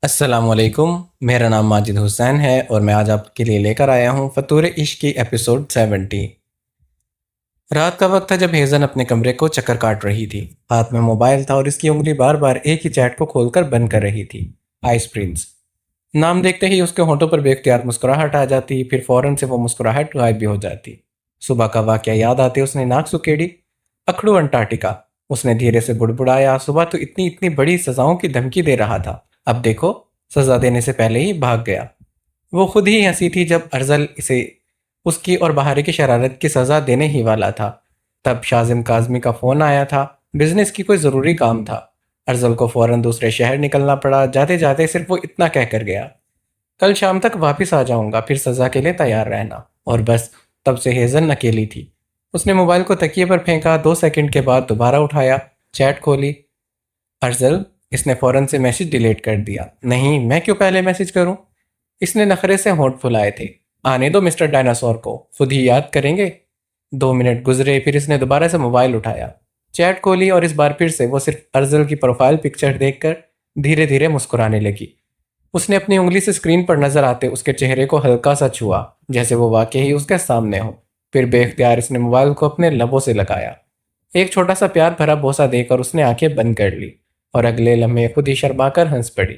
अस्सलामुअलैकुम। मेरा नाम माजिद हुसैन है और मैं आज आपके लिए लेकर आया हूँ फतूर इश्क की एपिसोड 70। रात का वक्त था जब हेज़न अपने कमरे को चक्कर काट रही थी। हाथ में मोबाइल था और इसकी उंगली बार बार एक ही चैट को खोलकर बंद कर रही थी। आइस प्रिंस नाम देखते ही उसके होंठों पर बेख्तियार मुस्कुराहट आ जाती, फिर फौरन से वो मुस्कुराहट गायब भी हो जाती। सुबह का वाकया याद आते उसने नाक सुकेड़ी। अखड़ू अंटार्कटिका, उसने धीरे से बुड़बुड़ाया। सुबह तो इतनी इतनी बड़ी सजाओं की धमकी दे रहा था, अब देखो सजा देने से पहले ही भाग गया। वो खुद ही हंसी थी जब अरजल इसे उसकी और बहारे की शरारत की सजा देने ही वाला था। तब शाजिम काजमी का फोन आया था। बिजनेस की कोई ज़रूरी काम था। अरजल को फौरन दूसरे शहर निकलना पड़ा। जाते जाते सिर्फ वो इतना कह कर गया, कल शाम तक वापस आ जाऊंगा, फिर सजा के लिए तैयार रहना। और बस, तब से हेजन अकेली थी। उसने मोबाइल को तकिए पर फेंका, 2 सेकंड के बाद दोबारा उठाया, चैट खोली। अर्जल, इसने फौरन से मैसेज डिलीट कर दिया। नहीं, मैं क्यों पहले मैसेज करूं? इसने नखरे से होंठ फुलाए थे। आने दो मिस्टर डायनासोर को, खुद ही याद करेंगे। 2 मिनट गुजरे, फिर इसने दोबारा से मोबाइल उठाया, चैट खोली और इस बार फिर से वो सिर्फ अर्जल की प्रोफाइल पिक्चर देखकर धीरे धीरे मुस्कुराने लगी। उसने अपनी उंगली से स्क्रीन पर नजर आते उसके चेहरे को हल्का सा छुआ, जैसे वो वाकई ही उसके सामने हो। फिर बेख्तियार इसने मोबाइल को अपने लबों से लगाया। एक छोटा सा प्यार भरा बोसा देकर उसने आंखें बंद कर ली और अगले लम्हे खुद ही शर्माकर हंस पड़ी।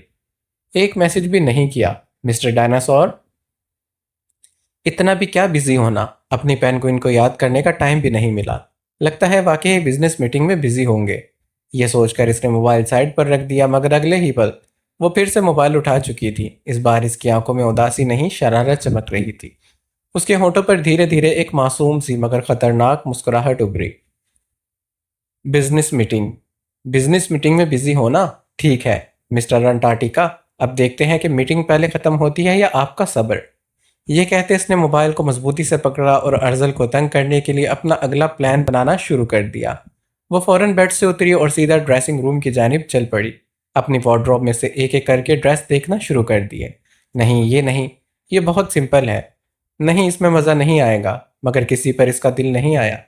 एक मैसेज भी नहीं किया। मिस्टर डायनासोर, इतना भी क्या बिजी होना, अपनी पेंगुइन को याद करने का टाइम भी नहीं मिला। लगता है वाकई बिजनेस मीटिंग में बिजी होंगे। यह सोचकर इसने मोबाइल साइड पर रख दिया, मगर अगले ही पल वो फिर से मोबाइल उठा चुकी थी। इस बार इसकी आंखों में उदासी नहीं, शरारत चमक रही थी। उसके होंठों पर धीरे धीरे एक मासूम सी मगर खतरनाक मुस्कुराहट उभरी। बिजनेस मीटिंग, बिजनेस मीटिंग में बिजी होना, ठीक है मिस्टर अंटार्कटिका, अब देखते हैं कि मीटिंग पहले खत्म होती है या आपका सब्र। ये कहते इसने मोबाइल को मजबूती से पकड़ा और अर्जल को तंग करने के लिए अपना अगला प्लान बनाना शुरू कर दिया। वो फौरन बेड से उतरी और सीधा ड्रेसिंग रूम की जानिब चल पड़ी। अपनी वार्डरोब में से एक एक करके ड्रेस देखना शुरू कर दिए। नहीं, ये नहीं, ये बहुत सिंपल है। नहीं, इसमें मज़ा नहीं आएगा। मगर किसी पर इसका दिल नहीं आया।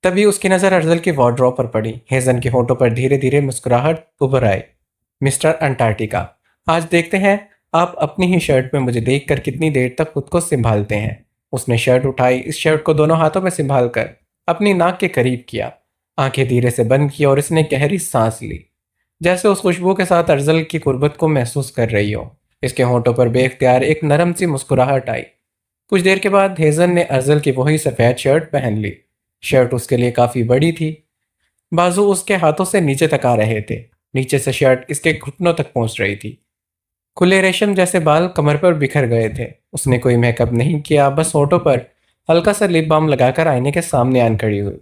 तभी उसकी नज़र अर्जल की वार्डरोब पर पड़ी। हेजन के होंठों पर धीरे धीरे मुस्कुराहट उभर आई। मिस्टर अंटार्कटिका, आज देखते हैं आप अपनी ही शर्ट में मुझे देखकर कितनी देर तक खुद को संभालते हैं। उसने शर्ट उठाई, इस शर्ट को दोनों हाथों में संभाल कर अपनी नाक के करीब किया। आंखें धीरे से बंद की और इसने गहरी सांस ली, जैसे उस खुशबू के साथ अर्जल की कुर्बत को महसूस कर रही हो। इसके होंठों पर बेख्तियार एक नरम सी मुस्कुराहट आई। कुछ देर के बाद हेजन ने अर्जल की वही सफ़ेद शर्ट पहन ली। शर्ट उसके लिए काफ़ी बड़ी थी। बाजू उसके हाथों से नीचे तक आ रहे थे। नीचे से शर्ट इसके घुटनों तक पहुंच रही थी। खुले रेशम जैसे बाल कमर पर बिखर गए थे। उसने कोई मेकअप नहीं किया, बस होठों पर हल्का सा लिप बाम लगाकर आईने के सामने आन खड़ी हुई।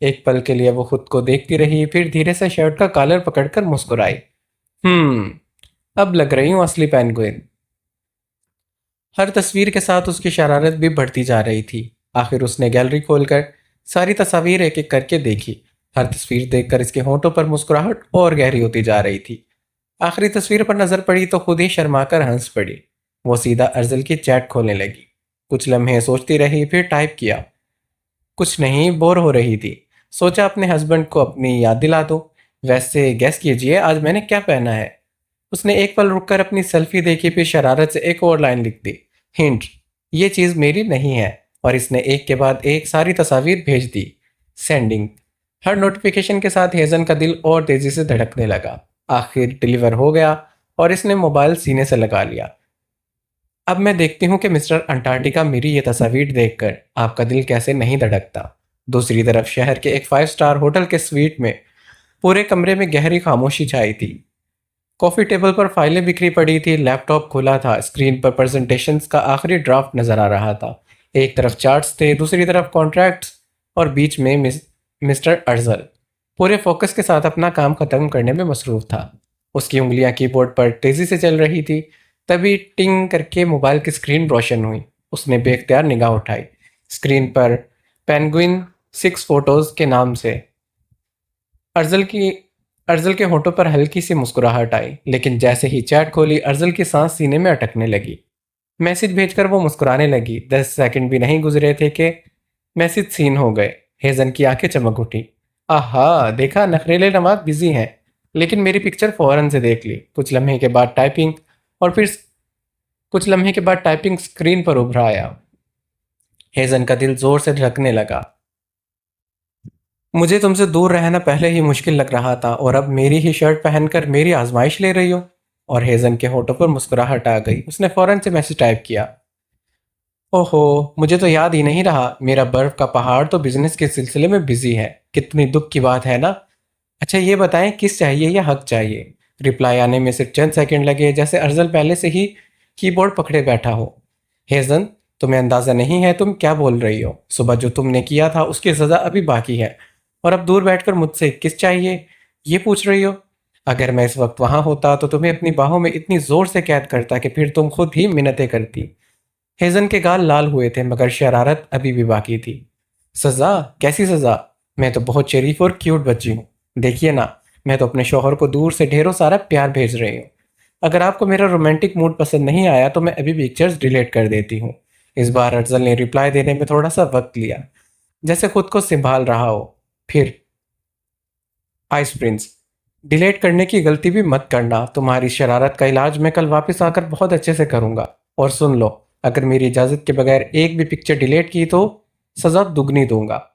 एक पल के लिए वो खुद को देखती रही, फिर धीरे से शर्ट का कॉलर पकड़कर मुस्कुराई। अब लग रही हूँ असली पेंगुइन। हर तस्वीर के साथ उसकी शरारत भी बढ़ती जा रही थी। आखिर उसने गैलरी खोलकर सारी तस्वीर एक एक करके देखी। हर तस्वीर देखकर इसके होंठों पर मुस्कुराहट और गहरी होती जा रही थी। आखिरी तस्वीर पर नजर पड़ी तो खुद ही शर्माकर हंस पड़ी। वो सीधा अर्जल की चैट खोलने लगी। कुछ लम्हे सोचती रही, फिर टाइप किया। कुछ नहीं, बोर हो रही थी, सोचा अपने हस्बैंड को अपनी याद दिला दो। वैसे गैस कीजिए आज मैंने क्या पहना है। उसने एक पल रुककर अपनी सेल्फी देखी, फिर शरारत से एक और लाइन लिख दी। हिंट, ये चीज़ मेरी नहीं है। और इसने एक के बाद एक सारी तस्वीर भेज दी। सेंडिंग। हर नोटिफिकेशन के साथ हेजन का दिल और तेजी से धड़कने लगा। आखिर डिलीवर हो गया और इसने मोबाइल सीने से लगा लिया। अब मैं देखती हूँ कि मिस्टर अंटार्कटिका, मेरी ये तस्वीर देखकर आपका दिल कैसे नहीं धड़कता। दूसरी तरफ शहर के एक 5 स्टार होटल के स्वीट में पूरे कमरे में गहरी खामोशी छाई थी। कॉफ़ी टेबल पर फाइलें बिखरी पड़ी थी, लैपटॉप खुला था, स्क्रीन पर प्रेजेंटेशंस का आखिरी ड्राफ्ट नजर आ रहा था। एक तरफ चार्ट्स थे, दूसरी तरफ कॉन्ट्रैक्ट्स और बीच में मिस्टर अर्जल पूरे फोकस के साथ अपना काम खत्म करने में मसरूफ था। उसकी उंगलियां कीबोर्ड पर तेजी से चल रही थी। तभी टिंग करके मोबाइल की स्क्रीन रोशन हुई। उसने बेख्तियार निगाह उठाई। स्क्रीन पर पेंगुइन 6 फोटोज के नाम से अर्जल की अर्जल के होठों पर हल्की सी मुस्कुराहट आई, लेकिन जैसे ही चैट खोली अर्जल की सांस सीने में अटकने लगी। मैसेज भेजकर वो मुस्कुराने लगी। 10 सेकंड भी नहीं गुजरे थे कि मैसेज सीन हो गए। हेजन की आंखें चमक उठी। आहा, देखा, नखरेले नवाब बिजी हैं। लेकिन मेरी पिक्चर फौरन से देख ली। कुछ लम्हे के बाद टाइपिंग स्क्रीन पर उभरा आया। हेजन का दिल जोर से धड़कने लगा। मुझे तुमसे दूर रहना पहले ही मुश्किल लग रहा था और अब मेरी ही शर्ट पहनकर मेरी आजमाइश ले रही हो। और हेजन के होठों पर मुस्कुराहट आ गई। उसने फौरन से मैसेज टाइप किया। ओहो, मुझे तो याद ही नहीं रहा। मेरा बर्फ का पहाड़ तो बिजनेस के सिलसिले में बिजी है। कितनी दुख की बात है ना। अच्छा ये बताएं, किस चाहिए या हक चाहिए? रिप्लाई आने में सिर्फ चंद सेकंड लगे, जैसे अर्जल पहले से ही कीबोर्ड पकड़े बैठा हो। हेजन, तुम्हें अंदाजा नहीं है तुम क्या बोल रही हो। सुबह जो तुमने किया था उसकी सजा अभी बाकी है, और अब दूर बैठकर मुझसे किस चाहिए ये पूछ रही हो। अगर मैं इस वक्त वहां होता तो तुम्हें अपनी बाहों में इतनी जोर से कैद करता कि फिर तुम खुद ही मिन्नतें करती। हेजन के गाल लाल हुए थे, मगर शरारत अभी भी बाकी थी। सजा? कैसी सजा? मैं तो बहुत शरीफ और क्यूट बच्ची हूँ। देखिए ना, मैं तो अपने शौहर को दूर से ढेरों सारा प्यार भेज रही हूँ। अगर आपको मेरा रोमांटिक मूड पसंद नहीं आया तो मैं अभी पिक्चर्स डिलीट कर देती हूँ। इस बार अफजल ने रिप्लाई देने में थोड़ा सा वक्त लिया, जैसे खुद को संभाल रहा हो। फिर, आइस प्रिंस, डिलीट करने की गलती भी मत करना। तुम्हारी शरारत का इलाज मैं कल वापस आकर बहुत अच्छे से करूंगा। और सुन लो, अगर मेरी इजाजत के बगैर एक भी पिक्चर डिलीट की तो सजा दुगनी दूंगा।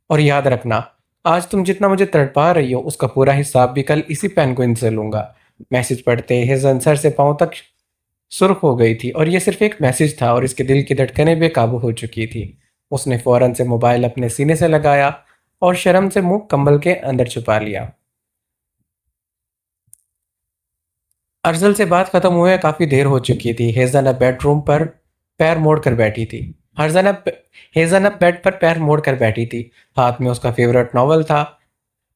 और याद रखना, आज तुम जितना मुझे तड़पा रही हो उसका पूरा हिसाब भी कल इसी पेंगुइन से लूंगा। मैसेज पढ़ते हिजन सर से पांव तक सुर्ख हो गई थी, और यह सिर्फ एक मैसेज था और इसके दिल की धड़कनें बेकाबू हो चुकी थी। उसने फौरन से मोबाइल अपने सीने से लगाया और शर्म से मुंह कंबल के अंदर छुपा लिया। अर्जल से बात खत्म हुए काफी देर हो चुकी थी। हेजन अब बेडरूम पर पैर मोड़ कर बैठी थी। हरजन अब हेजन अब बेड पर पैर मोड़ कर बैठी थी। हाथ में उसका फेवरेट नॉवल था,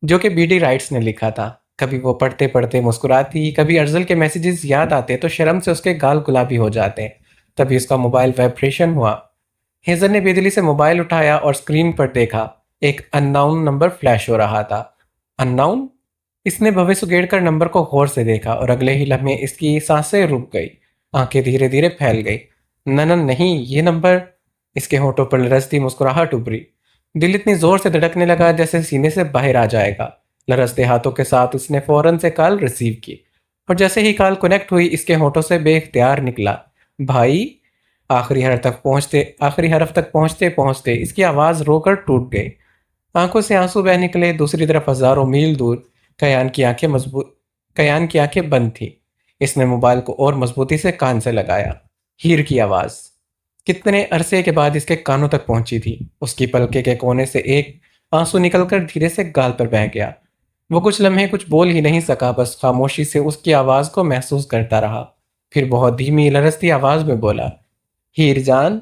जो कि बीडी राइट्स ने लिखा था। कभी वो पढ़ते पढ़ते मुस्कुराती, कभी अर्जल के मैसेजेस याद आते तो शर्म से उसके गाल गुलाबी हो जाते। तभी उसका मोबाइल वाइब्रेशन हुआ। हेजन ने बेदिली से मोबाइल उठाया और स्क्रीन पर देखा। एक अननाउन नंबर फ्लैश हो रहा था। अननाउन? इसने भवें उगेड़कर नंबर को गौर से देखा और अगले ही लम्हे इसकी सांसें रुक गई, आंखें धीरे धीरे फैल गई। ननन नहीं, ये नंबर। इसके होठों पर लरसती मुस्कुराहट उभरी। दिल इतनी जोर से धड़कने लगा जैसे सीने से बाहर आ जाएगा। लरसते हाथों के साथ उसने फौरन से कॉल रिसीव की, और जैसे ही कॉल कनेक्ट हुई इसके होठों से बेख्तियार निकला, भाई। आखिरी हरफ तक पहुंचते पहुंचते इसकी आवाज रोकर टूट गई। आंखों से आंसू बह निकले। दूसरी तरफ हजारों मील दूर कयान की आंखें मजबूत कयान की आंखें बंद थी। इसने मोबाइल को और मजबूती से कान से लगाया। हीर की आवाज कितने अरसे के बाद इसके कानों तक पहुंची थी। उसकी पलके के कोने से एक आंसू निकलकर धीरे से गाल पर बह गया। वो कुछ लम्हे कुछ बोल ही नहीं सका, बस खामोशी से उसकी आवाज को महसूस करता रहा। फिर बहुत धीमी लरसती आवाज में बोला, हीर जान।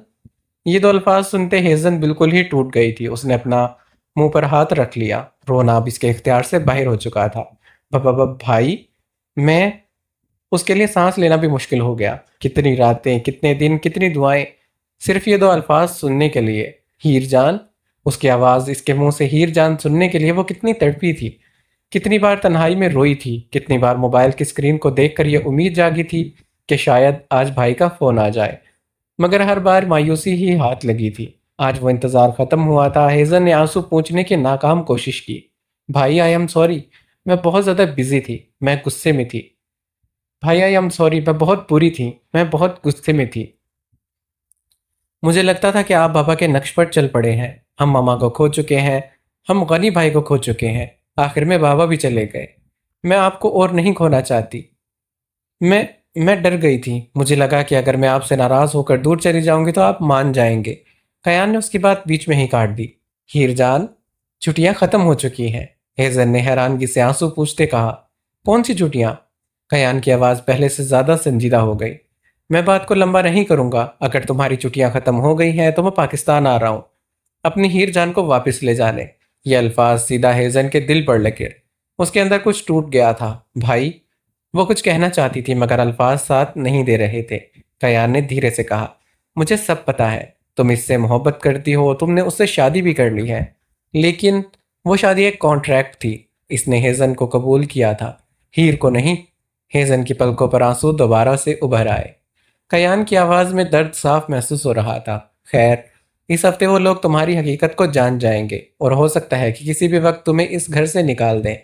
ये दो अल्फाज सुनते हेजन बिल्कुल ही टूट गई थी। उसने अपना मुंह पर हाथ रख लिया। रोना अब इसके इख्तियार से बाहर हो चुका था। भाई, मैं। उसके लिए सांस लेना भी मुश्किल हो गया। कितनी रातें, कितने दिन, कितनी दुआएं, सिर्फ ये दो अल्फाज सुनने के लिए, हीर जान। उसकी आवाज़ इसके मुंह से हीर जान सुनने के लिए वो कितनी तड़पी थी। कितनी बार तन्हाई में रोई थी। कितनी बार मोबाइल की स्क्रीन को देखकर ये उम्मीद जागी थी कि शायद आज भाई का फ़ोन आ जाए, मगर हर बार मायूसी ही हाथ लगी थी। आज वो इंतज़ार ख़त्म हुआ था। हेजन ने आंसू पोंछने की नाकाम कोशिश की। भाई, आई एम सॉरी। मैं बहुत ज़्यादा बिजी थी। मैं गुस्से में थी। भाई, आई एम सॉरी। मैं बहुत बुरी थी। मैं बहुत गुस्से में थी। मुझे लगता था कि आप बाबा के नक्श पर चल पड़े हैं। हम मामा को खो चुके हैं। हम गनी भाई को खो चुके हैं। आखिर में बाबा भी चले गए। मैं आपको और नहीं खोना चाहती। मैं मैं डर गई थी। मुझे लगा कि अगर मैं आपसे नाराज होकर दूर चली जाऊंगी तो आप मान जाएंगे। कयान ने उसकी बात बीच में ही काट दी। हीर जान, छुट्टियां खत्म हो चुकी हैं। हेजन ने हैरानगी से आंसू पूछते कहा। कौन सी छुट्टियां? कयान की आवाज पहले से ज्यादा संजीदा हो गई। मैं बात को लंबा नहीं करूंगा। अगर तुम्हारी छुट्टियां खत्म हो गई हैं तो मैं पाकिस्तान आ रहा हूं, अपनी हीर जान को वापस ले जाने। ये अल्फाज सीधा हेजन के दिल पर लगे। उसके अंदर कुछ टूट गया था। भाई, वो कुछ कहना चाहती थी मगर अल्फाज साथ नहीं दे रहे थे। कयान ने धीरे से कहा, मुझे सब पता है। तुम इससे मोहब्बत करती हो। तुमने उससे शादी भी कर ली है। लेकिन वो शादी एक कॉन्ट्रैक्ट थी। इसने हेजन को कबूल किया था, हीर को नहीं। हेजन की पलकों पर आंसू दोबारा से उभर आए। कयान की आवाज में दर्द साफ महसूस हो रहा था। खैर, इस हफ्ते वो लोग तुम्हारी हकीकत को जान जाएंगे और हो सकता है कि किसी भी वक्त तुम्हें इस घर से निकाल दें।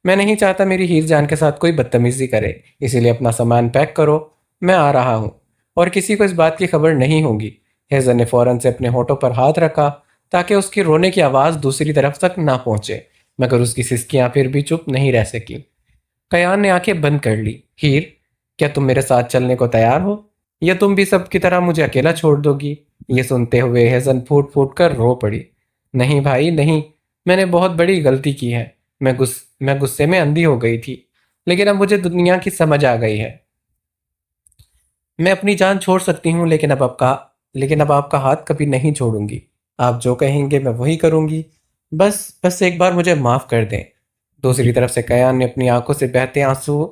मैं नहीं चाहता मेरी हीर जान के साथ कोई बदतमीजी करे, इसीलिए अपना सामान पैक करो, मैं आ रहा हूँ। और किसी को इस बात की खबर नहीं होगी। हेजल ने फौरन से अपने होठों पर हाथ रखा ताकि उसकी रोने की आवाज़ दूसरी तरफ तक ना पहुंचे, मगर उसकी सिसकियां फिर भी चुप नहीं रह सकी। कयान ने आंखें बंद कर ली। हीर, क्या तुम मेरे साथ चलने को तैयार हो, या तुम भी सब की तरह मुझे अकेला छोड़ दोगी? ये सुनते हुए हेजन फूट फूट कर रो पड़ी। नहीं भाई नहीं, मैंने बहुत बड़ी गलती की है। मैं गुस्से में अंधी हो गई थी, लेकिन अब मुझे दुनिया की समझ आ गई है। मैं अपनी जान छोड़ सकती हूँ, लेकिन अब आपका हाथ कभी नहीं छोड़ूंगी। आप जो कहेंगे मैं वही करूंगी। बस एक बार मुझे माफ कर दें। दूसरी तरफ से कयान ने अपनी आंखों से बहते आंसू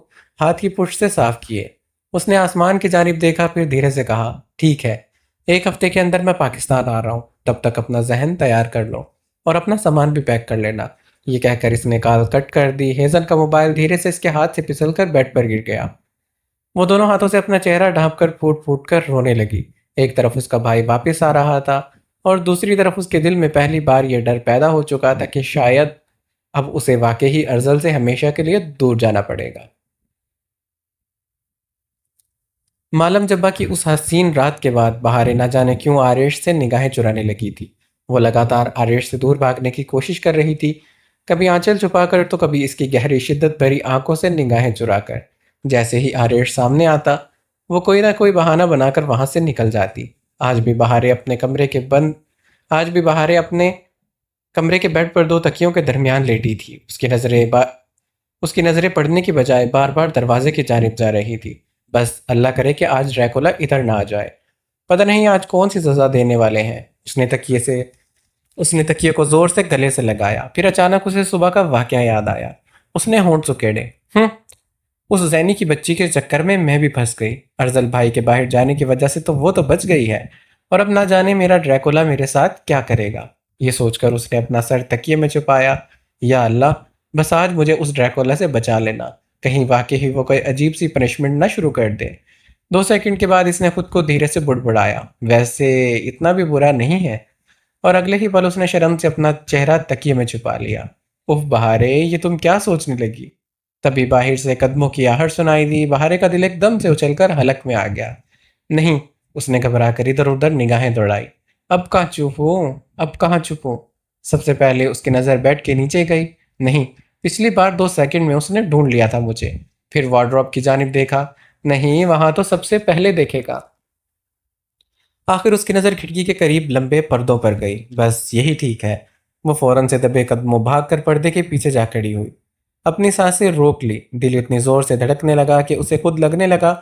हाथ की पुष्ट से साफ किए। उसने आसमान की जानिब देखा, फिर धीरे से कहा, ठीक है, एक हफ्ते के अंदर मैं पाकिस्तान आ रहा हूँ। तब तक अपना जहन तैयार कर लो और अपना सामान भी पैक कर लेना। ये कहकर इसने कॉल कट कर दी। हेजन का मोबाइल धीरे से इसके हाथ से फिसल कर बेड पर गिर गया। वो दोनों हाथों से अपना चेहरा ढांप कर फूट फूट कर रोने लगी। एक तरफ उसका भाई वापस आ रहा था, और दूसरी तरफ उसके दिल में पहली बार यह डर पैदा हो चुका था कि शायद अब उसे वाकई ही अर्जल से हमेशा के लिए दूर जाना पड़ेगा। मालम जब्बा की उस हसीन रात के बाद बहारें न जाने क्यों आरिश से निगाहें चुराने लगी थी। वो लगातार आरिश से दूर भागने की कोशिश कर रही थी, कभी आंचल छुपाकर तो कभी इसकी गहरी शिद्दत भरी आंखों से निगाहें चुराकर। जैसे ही आरिश सामने आता, वो कोई ना कोई बहाना बनाकर वहां से निकल जाती। आज भी बहारें अपने कमरे के बंद आज भी बहारें अपने कमरे के बेड पर दो तकियों के दरमियान लेटी थी। उसकी नज़रें पड़ने की बजाय बार बार दरवाजे की जानिब जा रही थी। बस अल्लाह करे कि आज ड्रैकुला इधर ना आ जाए। पता नहीं आज कौन सी सजा देने वाले हैं। उसने तकिए को जोर से गले से लगाया। फिर अचानक उसे सुबह का वाकया याद आया। उसने होंठ सुकेड़े। उस जैनी की बच्ची के चक्कर में मैं भी फंस गई। अर्जल भाई के बाहर जाने की वजह से तो वो तो बच गई है, और अब ना जाने मेरा ड्रैकुला मेरे साथ क्या करेगा। ये सोचकर उसने अपना सर तकिए में छुपाया। या अल्लाह, बस आज मुझे उस ड्रैकुला से बचा लेना। कहीं वाकई ही वो कोई अजीब सी पनिशमेंट ना शुरू कर दे। 2 सेकंड के बाद इसने खुद को धीरे से बुड़बुड़ाया, वैसे इतना भी बुरा नहीं है। और अगले ही पल उसने शर्म से अपना चेहरा तकिए में छुपा लिया। उफ बहारे, ये तुम क्या सोचने लगी? तभी बाहर से कदमों की आहट सुनाई दी। बहारे का दिल एकदम से उछलकर हलक में आ गया। नहीं, उसने घबरा कर इधर उधर निगाहें दौड़ाई। अब कहाँ चुप हूँ? सबसे पहले उसकी नज़र बेड के नीचे गई। नहीं, पिछली बार 2 सेकंड में उसने ढूंढ लिया था मुझे। फिर वार्डरोब की जानिब देखा। नहीं, वहां तो सबसे पहले देखेगा। आखिर उसकी नज़र खिड़की के करीब लंबे पर्दों पर गई। बस यही ठीक है। वो फौरन से दबे कदमों भाग कर पर्दे के पीछे जा खड़ी हुई। अपनी सांसें रोक ली। दिल इतनी जोर से धड़कने लगा कि उसे खुद लगने लगा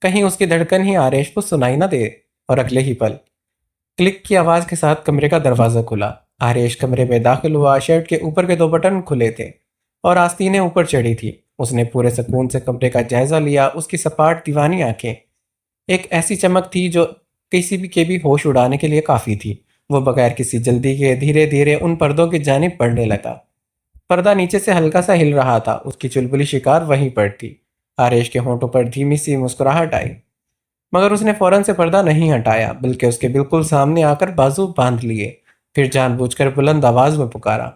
कहीं उसकी धड़कन ही आरेश को सुनाई ना दे। और अगले ही पल क्लिक की आवाज के साथ कमरे का दरवाजा खुला। आरेश कमरे में दाखिल हुआ। शर्ट के ऊपर के 2 बटन खुले थे और आस्तीनें ऊपर चढ़ी थी। उसने पूरे सुकून से कमरे का जायजा लिया। उसकी सपाट दीवानी आंखें एक ऐसी चमक थी जो किसी भी के भी होश उड़ाने के लिए काफी थी। वो बगैर किसी जल्दी के धीरे धीरे उन पर्दों की जानिब बढ़ने लगा। पर्दा नीचे से हल्का सा हिल रहा था। उसकी चुलबुली शिकार वहीं पर थी। आरेश के होंठों पर धीमी सी मुस्कुराहट आई, मगर उसने फौरन से पर्दा नहीं हटाया, बल्कि उसके बिल्कुल सामने आकर बाजू बांध लिए। फिर जानबूझकर बुलंद आवाज में पुकारा,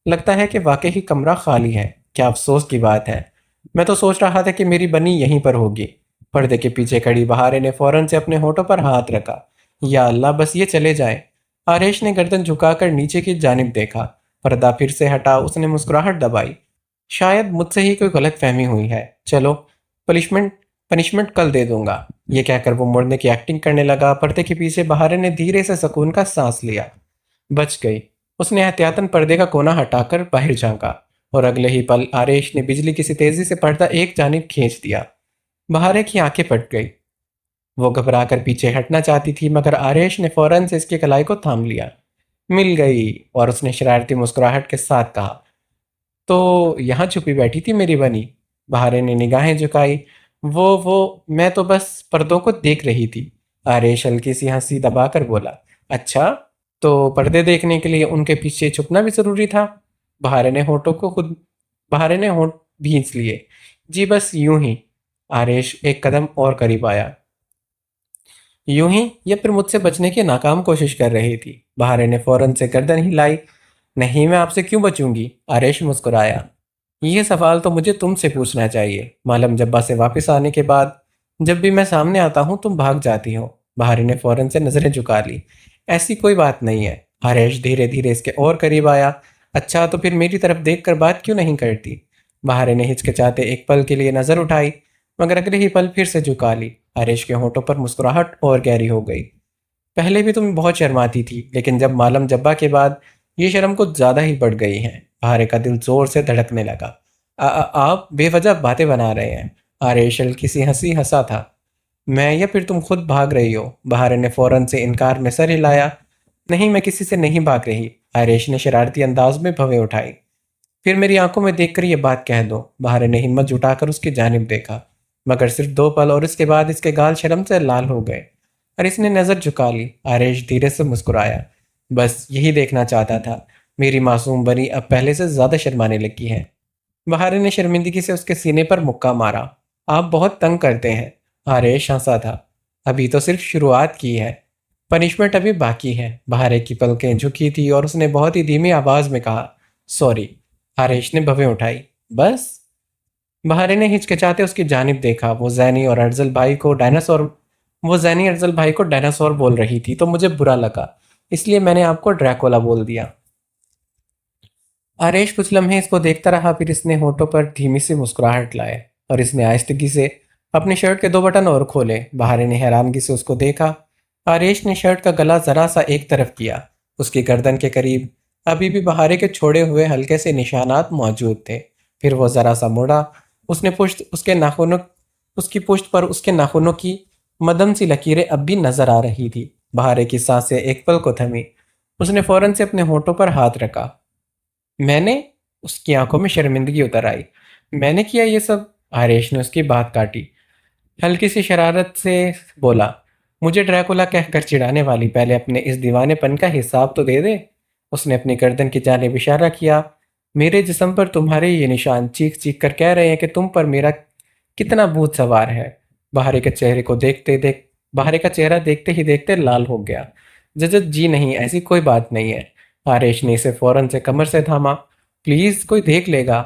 लगता है कि वाकई ही कमरा खाली है। क्या अफसोस की बात है। मैं तो सोच रहा था कि मेरी बनी यहीं पर होगी। पर्दे के पीछे खड़ी बहारे ने फौरन से अपने होठों पर हाथ रखा। या अल्लाह, बस ये चले जाए। आरेश ने गर्दन झुकाकर नीचे की जानिब देखा। पर्दा फिर से हटा। उसने मुस्कुराहट दबाई। शायद मुझसे ही कोई गलत फहमी हुई है। चलो, पनिशमेंट पनिशमेंट कल दे दूंगा। ये कहकर वो मुड़ने की एक्टिंग करने लगा। पर्दे के पीछे बहारे ने धीरे से सुकून का सांस लिया। बच गई। उसने एहतियातन पर्दे का कोना हटाकर बाहर झांका, और अगले ही पल आरेश ने बिजली की सी तेजी से पर्दा एक जानिब खींच दिया। बहारे की आंखें फट गई। वो घबरा कर पीछे हटना चाहती थी, मगर आरेश ने फौरन से इसके कलाई को थाम लिया। मिल गई। और उसने शरारती मुस्कुराहट के साथ कहा, तो यहाँ छुपी बैठी थी मेरी बनी? बहारे ने निगाहें झुकाई। वो मैं तो बस पर्दों को देख रही थी। आरेश हल्की सी हंसी दबाकर बोला, अच्छा, तो पर्दे देखने के लिए उनके पीछे छुपना भी जरूरी था? बहारे ने होठों को खुद बहारे ने होंठ भींच लिए। जी बस यूं ही। आरेश एक कदम और करीब आया। यूं ही, या फिर मुझसे बचने की नाकाम कोशिश कर रही थी? बहारे ने फौरन से गर्दन हिलाई। नहीं, मैं आपसे क्यों बचूंगी? आरेश मुस्कुराया। ये सवाल तो मुझे तुमसे पूछना चाहिए। मालम जब्बा से वापस आने के बाद जब भी मैं सामने आता हूँ तुम भाग जाती हो। बहारी ने फौरन से नजरें झुका ली। ऐसी कोई बात नहीं है। हरेश धीरे धीरे इसके और करीब आया। अच्छा तो फिर मेरी तरफ देखकर बात क्यों नहीं करती? बहारी ने हिचकिचाते एक पल के लिए नजर उठाई, मगर अगले ही पल फिर से झुका ली। हरेश के होंठों पर मुस्कुराहट और गहरी हो गई। पहले भी तुम बहुत शर्माती थी, लेकिन जब मालम जब्बा के बाद ये शर्म कुछ ज्यादा ही बढ़ गई है। आर्य का दिल जोर से धड़कने लगा। आप बेवजह बातें बना रहे हैं। आर्य हल्की सी हंसी हंसा था। मैं या फिर तुम खुद भाग रही हो? बहारे ने फौरन से इनकार में सर हिलाया। नहीं, मैं किसी से नहीं भाग रही। आर्यश ने शरारती अंदाज में भवें उठाई। फिर मेरी आंखों में देखकर ये बात कह दो। बहारे ने हिम्मत जुटाकर उसकी जानिब देखा, मगर सिर्फ 2 पल और इसके बाद इसके गाल शर्म से लाल हो गए और इसने नजर झुका ली। आरेश धीरे से मुस्कुराया। बस यही देखना चाहता था। मेरी मासूम बनी अब पहले से ज्यादा शर्माने लगी है। बहारे ने शर्मिंदगी से उसके सीने पर मुक्का मारा। आप बहुत तंग करते हैं। आरेश हंसा था। अभी तो सिर्फ शुरुआत की है, पनिशमेंट अभी बाकी है। बहारे की पलकें झुकी थी और उसने बहुत ही धीमी आवाज में कहा, सॉरी। आरेश ने भवें उठाई। बस? बहारे ने हिचकिचाते उसकी जानिब देखा। वो जैनी अफजल भाई को डायनासोर बोल रही थी तो मुझे बुरा लगा, इसलिए मैंने आपको ड्रैकोला बोल दिया। आरेश कुछ लम्हे इसको देखता रहा, फिर इसने होठों पर धीमी सी मुस्कुराहट लाए और इसने आहिस्तगी से अपने शर्ट के 2 बटन और खोले। बहारे ने हैरानगी से उसको देखा। आरेश ने शर्ट का गला जरा सा एक तरफ किया। उसकी गर्दन के करीब अभी भी बहारे के छोड़े हुए हल्के से निशानात मौजूद थे। फिर वो जरा सा मुड़ा। उसने पुश्त उसके नाखूनों उसकी पुश्त पर उसके नाखूनों की मदम सी लकीरें अब भी नजर आ रही थी। बहारे की सांसें एक पल को थमी। उसने फौरन से अपने होठों पर हाथ रखा। मैंने? उसकी आंखों में शर्मिंदगी उतर आई। मैंने किया ये सब? आरेश ने उसकी बात काटी। हल्की सी शरारत से बोला, मुझे ड्रैकुला कहकर चिढ़ाने वाली, पहले अपने इस दीवानेपन का हिसाब तो दे दे। उसने अपनी गर्दन की जानिब इशारा किया। मेरे जिस्म पर तुम्हारे ये निशान चीख चीख कर कह रहे हैं कि तुम पर मेरा कितना भूत सवार है। बहारे का चेहरा देखते ही देखते लाल हो गया। जजत जी नहीं, ऐसी कोई बात नहीं है। आरेश ने इसे फौरन से कमर से थामा। प्लीज, कोई देख लेगा।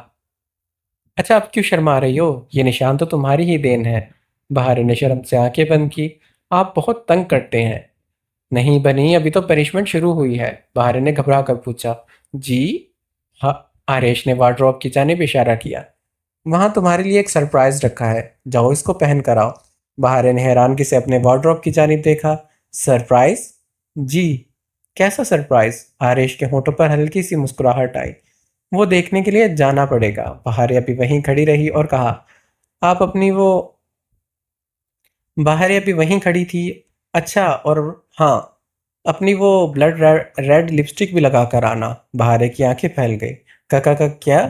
अच्छा, अब क्यों शर्मा रही हो? ये निशान तो तुम्हारी ही देन है। बहारे ने शर्म से आंखें बंद की। आप बहुत तंग करते हैं। नहीं बनी, अभी तो पनिशमेंट शुरू हुई है। बहारे ने घबरा कर पूछा। जी? हाँ। आरेश ने वार्डरोब की जानिब इशारा किया। वहां तुम्हारे लिए एक सरप्राइज रखा है, जाओ इसको पहन कर आओ। बहारे ने हैरानगी से अपने वार्डरोब की जानिब देखा। सरप्राइज? जी। कैसा सरप्राइज? आरेश के होठों पर हल्की सी मुस्कुराहट आई। वो देखने के लिए जाना पड़ेगा। बहारे अभी वहीं खड़ी रही और कहा, आप अपनी वो बाहर अभी वहीं खड़ी थी। अच्छा, और हाँ, अपनी वो ब्लड रेड लिपस्टिक भी लगा कर आना। बहारे की आंखें फैल गई। का क्या?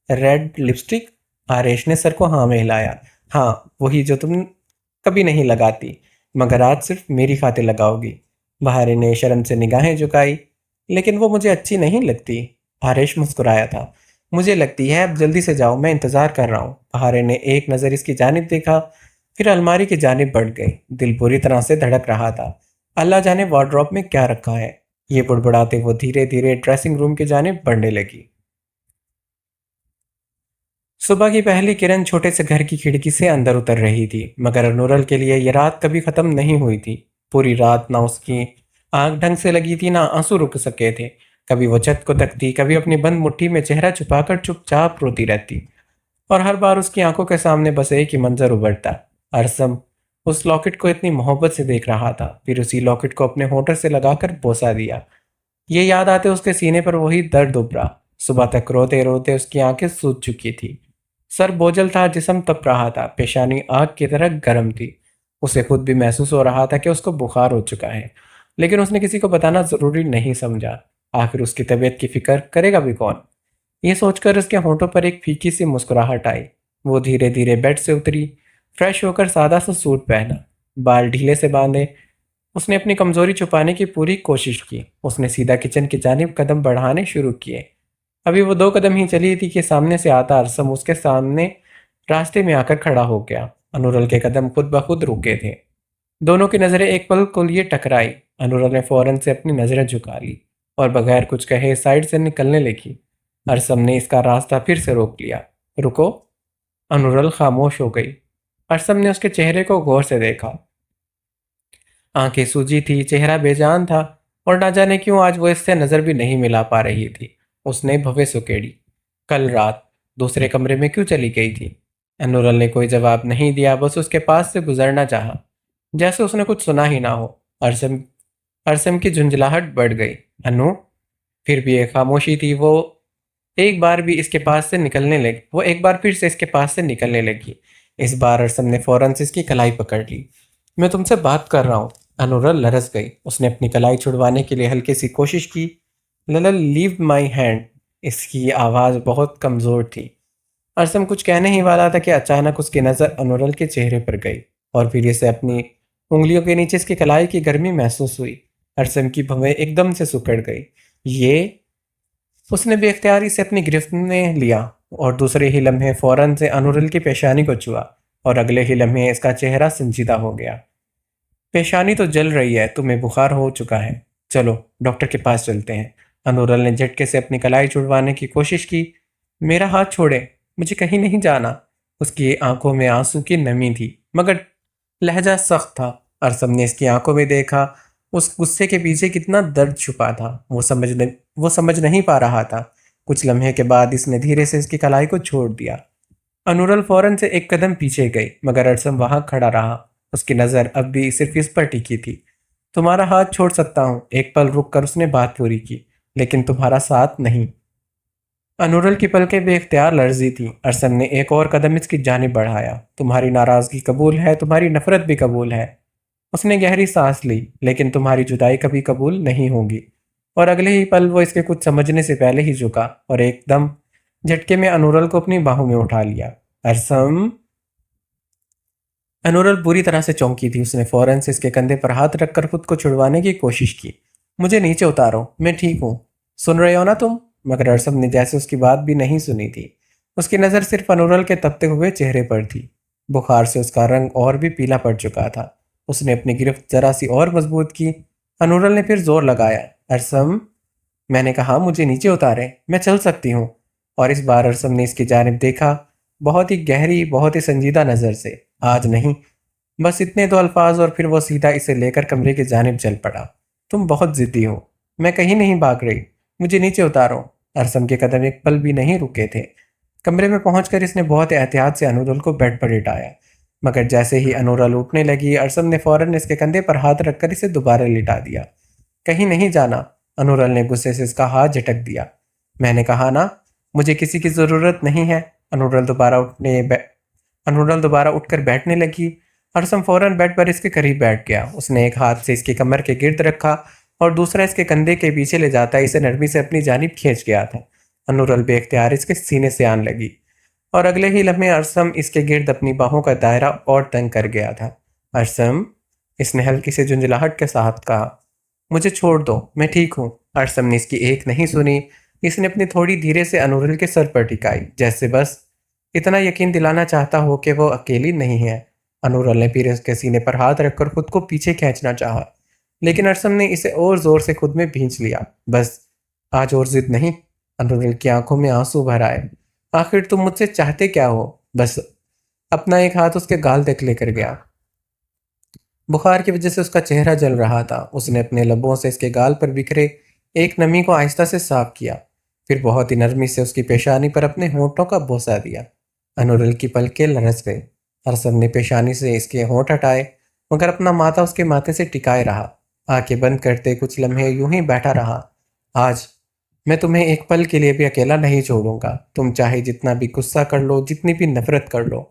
Red lipstick? आरेश ने सर को हाँ में हिलाया। हाँ, वही जो तुम कभी नहीं लगाती, मगर आज सिर्फ मेरी खातिर लगाओगी। बहारे ने शर्म से निगाहें झुकाई। लेकिन वो मुझे अच्छी नहीं लगती। आरेश मुस्कुराया था। मुझे लगती है, अब जल्दी से जाओ, मैं इंतजार कर रहा हूँ। बहारे ने एक नज़र इसकी जानिब देखा, फिर अलमारी की जानिब बढ़ गई। दिल पूरी तरह से धड़क रहा था। अल्लाह जाने वार्डरोब में क्या रखा है। ये बुड़बुड़ाते वो धीरे धीरे ड्रेसिंग रूम की जानिब बढ़ने लगी। सुबह की पहली किरण छोटे से घर की खिड़की से अंदर उतर रही थी, मगर नूरल के लिए यह रात कभी खत्म नहीं हुई थी। पूरी रात ना उसकी आंख ढंग से लगी थी, ना आंसू रुक सके थे। कभी वो छत को तकती, कभी अपनी बंद मुट्ठी में चेहरा छुपाकर चुपचाप रोती रहती, और हर बार उसकी आंखों के सामने बस एक ही मंजर उभरता। अरसम उस लॉकेट को इतनी मोहब्बत से देख रहा था, फिर उसी लॉकेट को अपने होठर से लगाकर बोसा दिया। ये याद आते उसके सीने पर वही दर्द उभरा। सुबह तक रोते रोते उसकी आंखें सूज चुकी थी। सर बोझल था, जिस्म तप रहा था, पेशानी आग की तरह गर्म थी। उसे खुद भी महसूस हो रहा था कि उसको बुखार हो चुका है, लेकिन उसने किसी को बताना जरूरी नहीं समझा। आखिर उसकी तबीयत की फिक्र करेगा भी कौन? ये सोचकर उसके होंठों पर एक फीकी सी मुस्कुराहट आई। वो धीरे धीरे बेड से उतरी, फ्रेश होकर सादा सा सूट पहना, बाल ढीले से बांधे। उसने अपनी कमजोरी छुपाने की पूरी कोशिश की। उसने सीधा किचन की जानिब कदम बढ़ाने शुरू किए। अभी वो 2 कदम ही चली थी कि सामने से आता अरसम उसके सामने रास्ते में आकर खड़ा हो गया। अनुरल के कदम खुद ब खुद रुके थे। दोनों की नजरें एक पल को लिए टकराई। अनुरल ने फौरन से अपनी नजरें झुका ली और बगैर कुछ कहे साइड से निकलने लगी। अरसम ने इसका रास्ता फिर से रोक लिया। रुको। अनुरल खामोश हो गई। अरसम ने उसके चेहरे को गौर से देखा। आंखें सूजी थी, चेहरा बेजान था, और ना जाने क्यों आज वो इससे नजर भी नहीं मिला पा रही थी। उसने भवें उकेड़ी। कल रात दूसरे कमरे में क्यों चली गई थी? अनुरल ने कोई जवाब नहीं दिया, बस उसके पास से गुजरना चाहा, जैसे उसने कुछ सुना ही ना हो। अरसम अरसम की झुंझलाहट बढ़ गई। अनु। फिर भी एक खामोशी थी। वो एक बार फिर से इसके पास से निकलने लगी। इस बार अरसम ने फौरन से इसकी कलाई पकड़ ली। मैं तुमसे बात कर रहा हूँ। अनुरल लरस गई। उसने अपनी कलाई छुड़वाने के लिए हल्की सी कोशिश की। ललल, लीव माई हैंड। इसकी आवाज़ बहुत कमज़ोर थी। अरसम कुछ कहने ही वाला था कि अचानक उसकी नज़र अनुरल के चेहरे पर गई, और फिर इसे अपनी उंगलियों के नीचे इसकी कलाई की गर्मी महसूस हुई। अरसम की भवें एकदम से सिकुड़ गई। ये उसने बेख्तियारी से अपनी गिरफ्त में लिया, और दूसरे ही लम्हे फौरन से अनुरल की पेशानी को छुआ, और अगले ही लम्हे इसका चेहरा संजीदा हो गया। पेशानी तो जल रही है, तुम्हें बुखार हो चुका है। चलो डॉक्टर के पास चलते हैं। अनुरल ने झटके से अपनी कलाई छुड़वाने की कोशिश की। मेरा हाथ छोड़े, मुझे कहीं नहीं जाना। उसकी आंखों में आंसू की नमी थी, मगर लहजा सख्त था। अरसम ने इसकी आंखों में देखा। उस गुस्से के पीछे कितना दर्द छुपा था, वो समझ नहीं पा रहा था। कुछ लम्हे के बाद इसने धीरे से इसकी कलाई को छोड़ दिया। अनुरल फौरन से एक कदम पीछे गई, मगर अरसम वहां खड़ा रहा। उसकी नजर अब भी सिर्फ इस पर टिकी थी। तुम्हारा हाथ छोड़ सकता हूँ, एक पल रुक कर उसने बात पूरी की, लेकिन तुम्हारा साथ नहीं। अनुरल की पलकें बेख्तियार लर्जी थी। अरसम ने एक और कदम इसकी जानिब बढ़ाया। तुम्हारी नाराजगी कबूल है, तुम्हारी नफरत भी कबूल है। उसने गहरी सांस ली। लेकिन तुम्हारी जुदाई कभी कबूल नहीं होगी। और अगले ही पल वो इसके कुछ समझने से पहले ही झुका, और एकदम झटके में अनुरल को अपनी बाहों में उठा लिया। अरसम। अनुरल बुरी तरह से चौंकी थी। उसने फौरन से इसके कंधे पर हाथ रखकर खुद को छुड़वाने की कोशिश की। मुझे नीचे उतारो, मैं ठीक हूँ। सुन रहे हो ना तुम? मगर अरसम ने जैसे उसकी बात भी नहीं सुनी थी। उसकी नज़र सिर्फ अनुरल के तपते हुए चेहरे पर थी। बुखार से उसका रंग और भी पीला पड़ चुका था। उसने अपनी गिरफ्त जरा सी और मजबूत की। अनुरल ने फिर जोर लगाया। अरसम, मैंने कहा मुझे नीचे उतारे, मैं चल सकती हूँ। और इस बार अरसम ने इसकी जानिब देखा, बहुत ही गहरी, बहुत ही संजीदा नज़र से। आज नहीं, बस इतने दो अल्फाज, और फिर वो सीधा इसे लेकर कमरे की जानिब चल पड़ा। तुम बहुत जिद्दी हो। मैं कहीं नहीं भाग रही, मुझे नीचे उतारो। अरसम के कदम एक पल भी नहीं रुके थे। कमरे में पहुंचकर इसने बहुत एहतियात से अनुरल को बेड पर लिटाया, मगर जैसे ही अनुरल उठने लगी, अरसम ने फौरन इसके कंधे पर हाथ रखकर इसे दोबारा लिटा दिया। कहीं नहीं जाना। अनुरल ने गुस्से से इसका हाथ झटक दिया। मैंने कहा ना, मुझे किसी की ज़रूरत नहीं है। अनुरल दोबारा उठकर बैठने लगी। हरसम फौरन बेड पर इसके करीब बैठ गया। उसने एक हाथ से इसकी कमर के गिर्द रखा, और दूसरा इसके कंधे के पीछे ले जाता इसे नरमी से अपनी जानिब खींच गया था। अनुरल बेख्तियार इसके सीने से आन लगी, और अगले ही लम्हे अरसम इसके गिर्द अपनी बाहों का दायरा और तंग कर गया था। अरसम, इसने हल्की से झुंझलाहट के साथ कहा। मुझे छोड़ दो, मैं ठीक हूँ। अरसम ने इसकी एक नहीं सुनी। इसने अपनी थोड़ी धीरे से अनुरल के सर पर टिकाई, जैसे बस इतना यकीन दिलाना चाहता हो कि वो अकेली नहीं है। अनुरल ने फिर उसके सीने पर हाथ रखकर खुद को पीछे खींचना चाहा, लेकिन अरसम ने इसे और जोर से खुद में भींच लिया। बस, आज और जिद नहीं। अनुरल की आंखों में आंसू भर आए। आखिर तुम मुझसे चाहते क्या हो? बस। अपना एक हाथ उसके गाल तक लेकर गया। बुखार की वजह से उसका चेहरा जल रहा था। उसने अपने लबों से इसके गाल पर बिखरे एक नमी को आहिस्ता से साफ किया, फिर बहुत ही नरमी से उसकी पेशानी पर अपने होंठों का बोसा दिया। अनुरल की पलकें लरस गई। अरसम ने पेशानी से इसके होंठ हटाए, मगर अपना माथा उसके माथे से टिकाए रहा। आंखें बंद करते कुछ लम्हे यूं ही बैठा रहा। आज मैं तुम्हें एक पल के लिए भी अकेला नहीं छोड़ूंगा। तुम चाहे जितना भी गुस्सा कर लो, जितनी भी नफरत कर लो,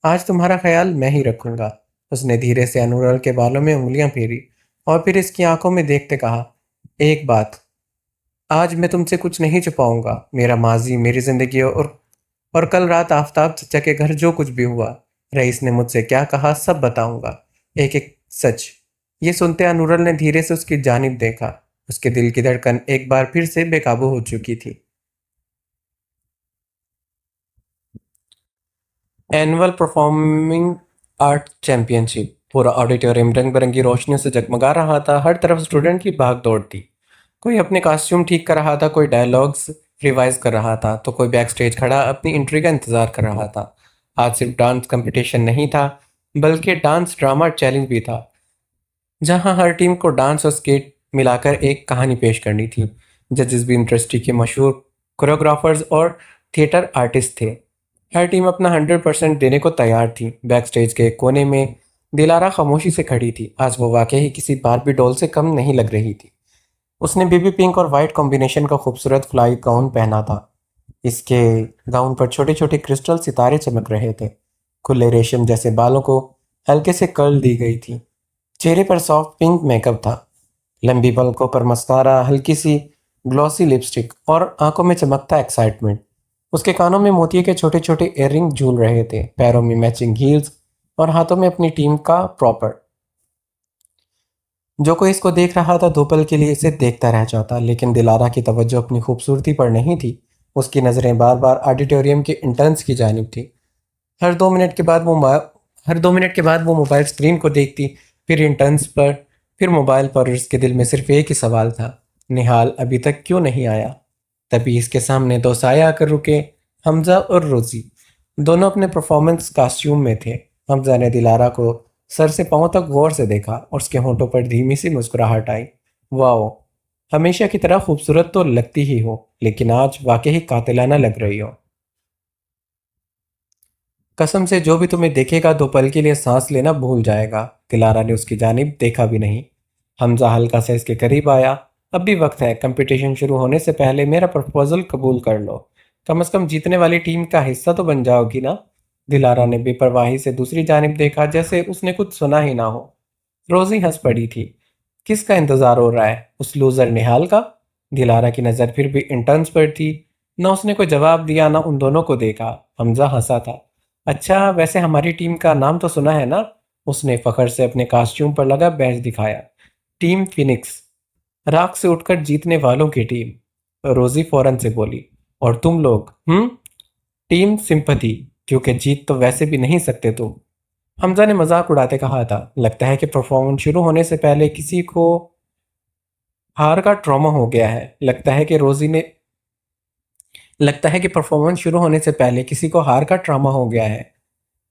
आज तुम्हारा ख्याल मैं ही रखूंगा। उसने धीरे से अनुरल के बालों में उंगलियां फेरी, और फिर इसकी आंखों में देखते कहा, एक बात, आज मैं तुमसे कुछ नहीं छुपाऊंगा। मेरा माजी, मेरी जिंदगी, और कल रात आफताब चचा के घर जो कुछ भी हुआ, रईस ने मुझसे क्या कहा, सब बताऊंगा, एक एक सच। ये सुनते अनुरल ने धीरे से उसकी जानिब देखा। उसके दिल की धड़कन एक बार फिर से बेकाबू हो चुकी थी। Annual performing art championship. पूरा ऑडिटोरियम रंग बिरंगी रोशनियों से जगमगा रहा था। हर तरफ स्टूडेंट की भाग दौड़ थी। कोई अपने कॉस्ट्यूम ठीक कर रहा था, कोई डायलॉग्स रिवाइज कर रहा था तो कोई बैक स्टेज खड़ा अपनी एंट्री का इंतजार कर रहा था। आज सिर्फ डांस कंपटीशन नहीं था, बल्कि डांस ड्रामा चैलेंज भी था, जहां हर टीम को डांस और स्केट मिलाकर एक कहानी पेश करनी थी। जजेस भी इंडस्ट्री के मशहूर कोरियोग्राफर्स और थिएटर आर्टिस्ट थे। हर टीम अपना 100% देने को तैयार थी। बैक स्टेज के कोने में दिलारा खामोशी से खड़ी थी। आज वो वाकई ही किसी बारबी डॉल से कम नहीं लग रही थी। उसने बेबी पिंक और वाइट कॉम्बिनेशन का खूबसूरत फ्लाई गाउन पहना था। इसके गाउन पर छोटे छोटे क्रिस्टल सितारे चमक रहे थे। खुले रेशम जैसे बालों को हल्के से कर्ल दी गई थी। चेहरे पर सॉफ्ट पिंक मेकअप था। लंबी पलकों पर मस्कारा, हल्की सी ग्लॉसी लिपस्टिक और आंखों में चमकता एक्साइटमेंट। उसके कानों में मोतिये के छोटे छोटे इयररिंग झूल रहे थे, पैरों में मैचिंग हील्स और हाथों में अपनी टीम का प्रॉपर। जो कोई इसको देख रहा था दो पल के लिए इसे देखता रह जाता, लेकिन दिलारा की तवज्जो अपनी खूबसूरती पर नहीं थी। उसकी नज़रें बार बार ऑडिटोरियम के इंटर्न्स की जानिब थी। हर 2 मिनट के बाद वो हर 2 मिनट के बाद वो मोबाइल स्क्रीन को देखती, फिर इंटर्न्स पर, फिर मोबाइल पर, और उसके दिल में सिर्फ एक ही सवाल था, निहाल अभी तक क्यों नहीं आया। तभी इसके सामने दो साया आकर रुके, हमजा और रोजी। दोनों अपने परफॉर्मेंस कॉस्ट्यूम में थे। हमजा ने दिलारा को सर से पांव तक गौर से देखा और उसके होंठों पर धीमी सी मुस्कुराहट आई। वाओ, हमेशा की तरह खूबसूरत तो लगती ही हो, लेकिन आज वाकई ही कातिलाना लग रही हो। कसम से जो भी तुम्हें देखेगा दो पल के लिए सांस लेना भूल जाएगा। दिलारा ने उसकी जानिब देखा भी नहीं। हमजा हल्का से इसके करीब आया। अब भी वक्त है, कंपटीशन शुरू होने से पहले मेरा प्रपोजल कबूल कर लो। कम से कम जीतने वाली टीम का हिस्सा तो बन जाओगी ना। दिलारा ने बेपरवाही से दूसरी जानिब देखा, जैसे उसने कुछ सुना ही ना हो। रोजी हंस पड़ी थी। किसका इंतजार हो रहा है, उस लूजर निहाल का? दिलारा की नज़र फिर भी इंटर्न्स पर थी। न उसने कोई जवाब दिया, न उन दोनों को देखा। हमजा हंसा था। अच्छा, वैसे हमारी टीम का नाम तो सुना है ना? उसने फखर से अपने कॉस्ट्यूम पर लगा बैज दिखाया। टीम फिनिक्स, राख से उठकर जीतने वालों की टीम। रोजी फौरन से बोली। और तुम लोग? टीम सिंपथी, क्योंकि जीत तो वैसे भी नहीं सकते तुम। हमजा ने मजाक उड़ाते कहा था। लगता है कि परफॉर्मेंस शुरू होने से पहले किसी को हार का ट्रॉमा हो गया है। लगता है कि परफॉर्मेंस शुरू होने से पहले किसी को हार का ट्रॉमा हो गया है।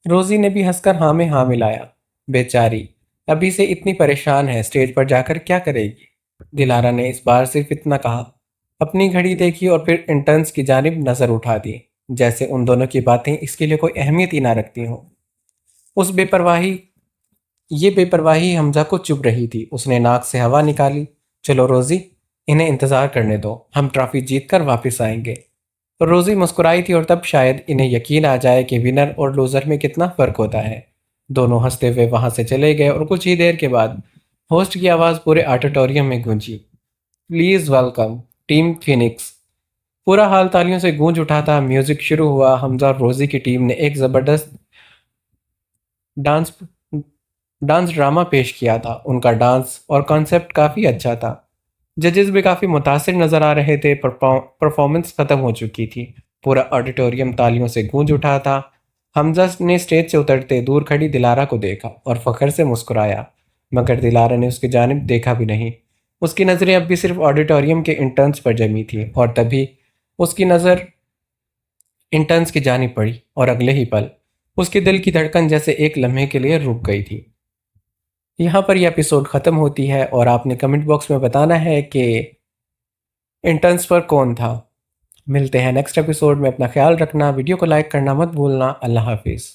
रोजी ने भी हंसकर हाँ में हाँ मिलाया। बेचारी, अभी से इतनी परेशान है, स्टेज पर जाकर क्या करेगी? दिलारा ने इस बार सिर्फ इतना कहा। अपनी घड़ी देखी और फिर इंटर्न्स की जानिब नजर उठा दी, जैसे उन दोनों की बातें इसके लिए कोई अहमियत ही ना रखती हो। उस बेपरवाही ये बेपरवाही हमजा को चुभ रही थी। उसने नाक से हवा निकाली। चलो रोजी, इन्हें इंतजार करने दो, हम ट्रॉफी जीत कर वापिस आएंगे। रोजी मुस्कुराई थी और तब शायद इन्हें यकीन आ जाए कि विनर और लूजर में कितना फर्क होता है। दोनों हंसते हुए वहां से चले गए और कुछ ही देर के बाद होस्ट की आवाज़ पूरे ऑडिटोरियम में गूंजी। Please welcome team Phoenix. पूरा हाल तालियों से गूंज उठा था। म्यूजिक शुरू हुआ। हमजा और रोजी की टीम ने एक जबरदस्त डांस डांस ड्रामा पेश किया था। उनका डांस और कॉन्सेप्ट काफ़ी अच्छा था। जजेस भी काफ़ी मुतासिर नज़र आ रहे थे। परफॉर्मेंस ख़त्म हो चुकी थी। पूरा ऑडिटोरियम तालियों से गूंज उठा था। हमजा ने स्टेज से उतरते दूर खड़ी दिलारा को देखा और फखर से मुस्कुराया, मगर दिलारा ने उसकी जानिब देखा भी नहीं। उसकी नज़रें अब भी सिर्फ ऑडिटोरियम के इंटर्न्स पर जमी थी, और तभी उसकी नज़र इंटर्न्स की जानिब पड़ी और अगले ही पल उसके दिल की धड़कन जैसे एक लम्हे के लिए रुक गई थी। यहाँ पर यह एपिसोड ख़त्म होती है और आपने कमेंट बॉक्स में बताना है कि इंटर्न्स पर कौन था। मिलते हैं नेक्स्ट एपिसोड में। अपना ख्याल रखना, वीडियो को लाइक करना मत भूलना। अल्लाह हाफिज़।